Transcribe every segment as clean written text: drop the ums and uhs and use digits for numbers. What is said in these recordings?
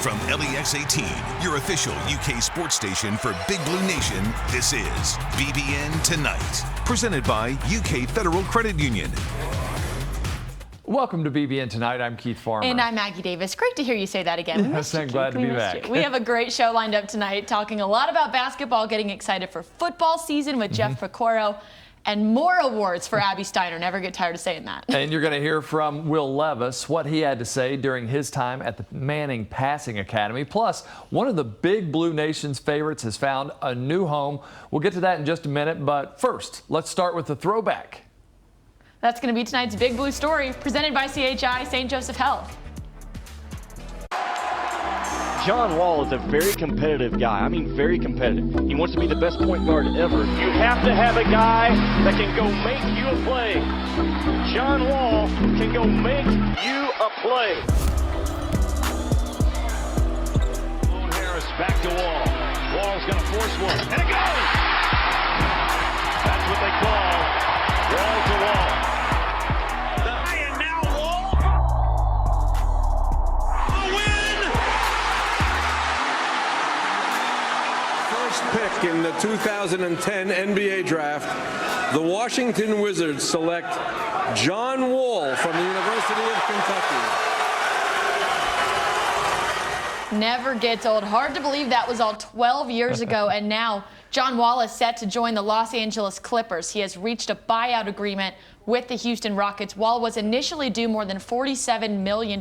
From LEX 18, your official UK sports station for Big Blue Nation, this is BBN Tonight, presented by UK Federal Credit Union. Welcome to BBN Tonight. I'm Keith Farmer. And I'm Maggie Davis. Great to hear you say that again. Yes, I'm glad to be back. We have a great show lined up tonight, talking a lot about basketball, getting excited for football season with Jeff Pecoro, and more awards for Abby Steiner. Never get tired of saying that. And you're going to hear from Will Levis, what he had to say during his time at the Manning Passing Academy. Plus, one of the Big Blue Nation's favorites has found a new home. We'll get to that in just a minute, but first, let's start with the throwback. That's going to be tonight's Big Blue Story, presented by CHI St. Joseph Health. John Wall is a very competitive guy. I mean, very competitive. He wants to be the best point guard ever. You have to have a guy that can go make you a play. John Wall can go make you a play. Harris back to Wall. Wall's going to force one. And it goes! That's what they call wall to wall. And now Wall. The win! First pick in the 2010 NBA draft, the Washington Wizards select John Wall from the University of Kentucky. Never gets old. Hard to believe that was all 12 years ago, and now John Wall is set to join the Los Angeles Clippers. He has reached a buyout agreement with the Houston Rockets. Wall was initially due more than $47 million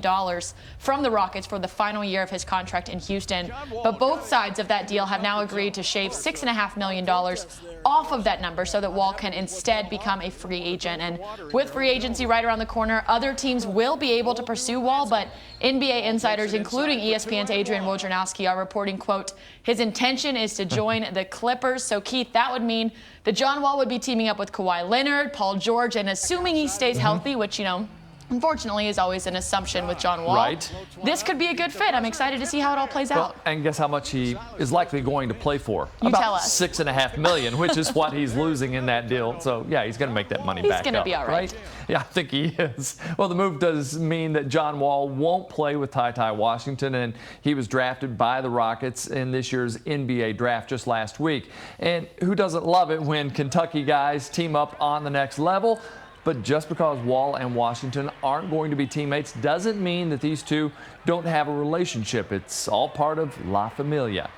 from the Rockets for the final year of his contract in Houston. But both sides of that deal have now agreed to shave $6.5 million off of that number so that Wall can instead become a free agent. And with free agency right around the corner, other teams will be able to pursue Wall, but NBA insiders, including ESPN's Adrian Wojnarowski, are reporting, quote, his intention is to join the Clippers. So, Keith, that would mean that John Wall would be teaming up with Kawhi Leonard, Paul George, and assuming he stays healthy, which, you know, unfortunately is always an assumption with John Wall. Right. This could be a good fit. I'm excited to see how it all plays out. And guess how much he is likely going to play for? You About tell us. $6.5 million, which is what he's losing in that deal. So, yeah, he's going to make that money back up. He's going to be all right. Yeah, I think he is. Well, the move does mean that John Wall won't play with TYTY Washington, and he was drafted by the Rockets in this year's NBA draft just last week. And who doesn't love it when Kentucky guys team up on the next level? But just because Wall and Washington aren't going to be teammates doesn't mean that these two don't have a relationship. It's all part of La Familia.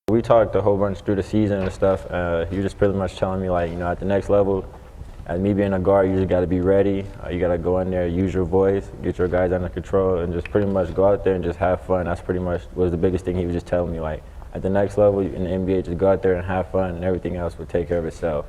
We talked a whole bunch through the season and stuff. You're just pretty much telling me, like, you know, at the next level, as me being a guard, you just got to be ready. You got to go in there, use your voice, get your guys under control, and just pretty much go out there and just have fun. That's pretty much was the biggest thing he was just telling me. Like, at the next level in the NBA, just go out there and have fun, and everything else will take care of itself.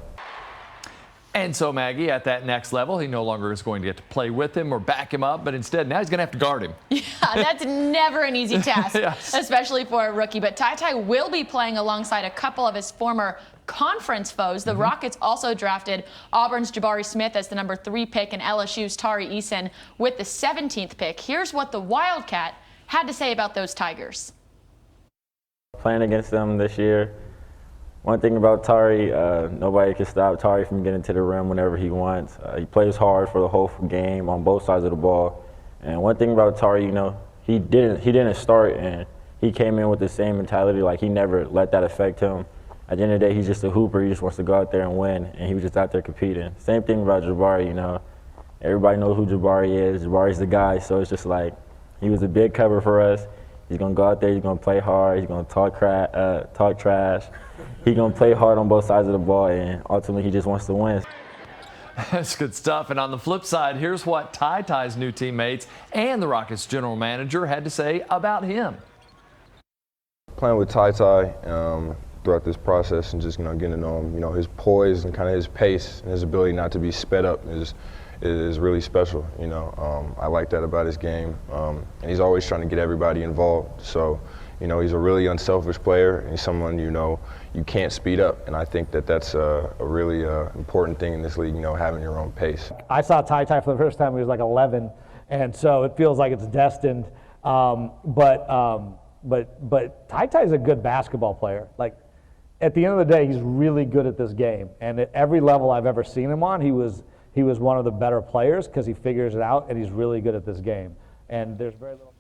And so, Maggie, at that next level, he no longer is going to get to play with him or back him up, but instead now he's going to have to guard him. Yeah, that's never an easy task, Yes. especially for a rookie. But TYTY will be playing alongside a couple of his former conference foes. The Rockets also drafted Auburn's Jabari Smith as the number 3 pick and LSU's Tari Eason with the 17th pick. Here's what the Wildcat had to say about those Tigers. Playing against them this year, one thing about Tari, nobody can stop Tari from getting to the rim whenever he wants. He plays hard for the whole game on both sides of the ball. And one thing about Tari, you know, he didn't start, and he came in with the same mentality. Like, he never let that affect him. At the end of the day, he's just a hooper. He just wants to go out there and win, and he was just out there competing. Same thing about Jabari, you know. Everybody knows who Jabari is. Jabari's the guy, so it's just like he was a big cover for us. He's going to go out there, he's going to play hard, he's going to talk trash. He's going to play hard on both sides of the ball, and ultimately he just wants to win. That's good stuff. And on the flip side, here's what TYTY's new teammates and the Rockets general manager had to say about him. Playing with TYTY throughout this process and just, you know, getting to know him, you know, his poise and kind of his pace and his ability not to be sped up is really special. You know, I like that about his game, and he's always trying to get everybody involved. So, you know, he's a really unselfish player, and he's someone, you know, you can't speed up, and I think that that's a really important thing in this league, you know, having your own pace. I saw TYTY for the first time when he was like 11, and so it feels like it's destined. But TYTY is a good basketball player. Like, at the end of the day, he's really good at this game, and at every level I've ever seen him on, he was one of the better players because he figures it out, and he's really good at this game. And there's very little.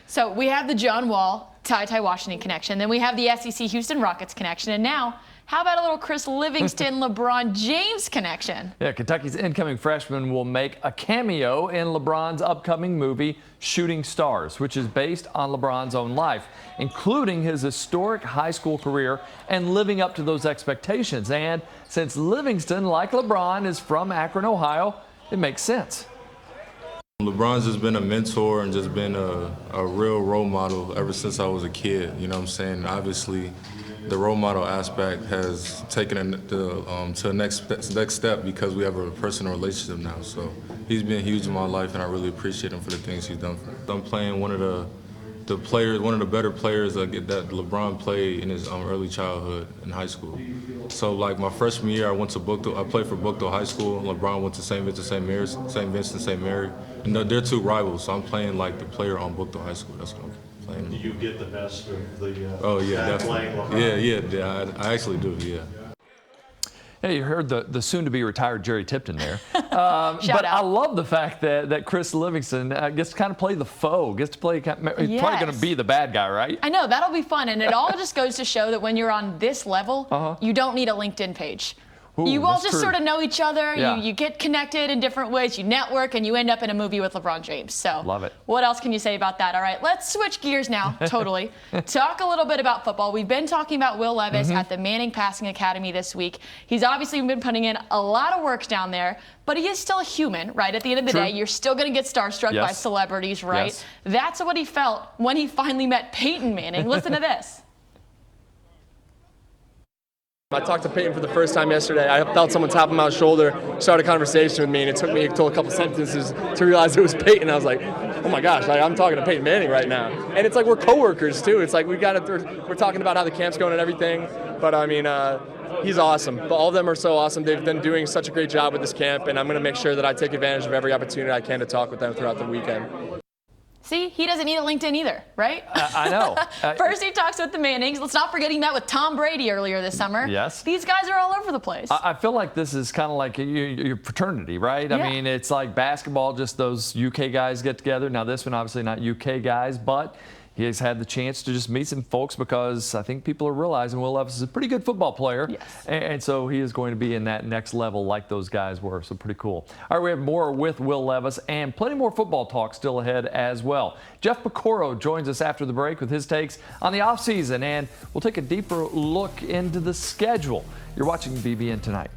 So we have the John Wall, TYTY Washington connection. Then we have the SEC Houston Rockets connection. And now, how about a little Chris Livingston, LeBron James connection? Yeah, Kentucky's incoming freshman will make a cameo in LeBron's upcoming movie, Shooting Stars, which is based on LeBron's own life, including his historic high school career and living up to those expectations. And since Livingston, like LeBron, is from Akron, Ohio, it makes sense. LeBron's just been a mentor and just been a real role model ever since I was a kid, you know what I'm saying? Obviously, the role model aspect has taken it to the next step because we have a personal relationship now. So he's been huge in my life, and I really appreciate him for the things he's done. I'm playing one of the better players that LeBron played in his early childhood in high school. So like my freshman year, I played for Bookdale High School. LeBron went to St. Vincent St. Mary, and they're two rivals. So I'm playing like the player on Bookdale High School. That's what I'm playing. Do you get the best of the? Oh yeah, definitely. Yeah. I actually do. Yeah. Hey, you heard the soon-to-be retired Jerry Tipton there. But I love the fact that Chris Livingston gets to kind of play the foe, gets to play, he's probably going to be the bad guy, right? I know, that'll be fun. And it all just goes to show that when you're on this level, you don't need a LinkedIn page. Ooh, you all just sort of know each other. Yeah. You get connected in different ways. You network, and you end up in a movie with LeBron James. So love it. What else can you say about that? All right, let's switch gears now. Totally. Talk a little bit about football. We've been talking about Will Levis at the Manning Passing Academy this week. He's obviously been putting in a lot of work down there, but he is still a human, right? At the end of the day, you're still going to get starstruck by celebrities, right? Yes. That's what he felt when he finally met Peyton Manning. Listen to this. I talked to Peyton for the first time yesterday. I felt someone tap on my shoulder, start a conversation with me, and it took me until a couple sentences to realize it was Peyton. I was like, oh my gosh, I'm talking to Peyton Manning right now. And it's like we're coworkers too. It's like we're talking about how the camp's going and everything. But I mean, he's awesome. But all of them are so awesome. They've been doing such a great job with this camp, and I'm going to make sure that I take advantage of every opportunity I can to talk with them throughout the weekend. See, he doesn't need a LinkedIn either, right? I know. First he talks with the Mannings. Let's not forget he met with Tom Brady earlier this summer. Yes. These guys are all over the place. I feel like this is kind of like your fraternity, right? Yeah. I mean, it's like basketball, just those UK guys get together. Now, this one, obviously not UK guys, but he has had the chance to just meet some folks because I think people are realizing Will Levis is a pretty good football player. Yes. And so he is going to be in that next level like those guys were. So pretty cool. All right, we have more with Will Levis and plenty more football talk still ahead as well. Jeff Picoro joins us after the break with his takes on the offseason, and we'll take a deeper look into the schedule. You're watching BBN Tonight.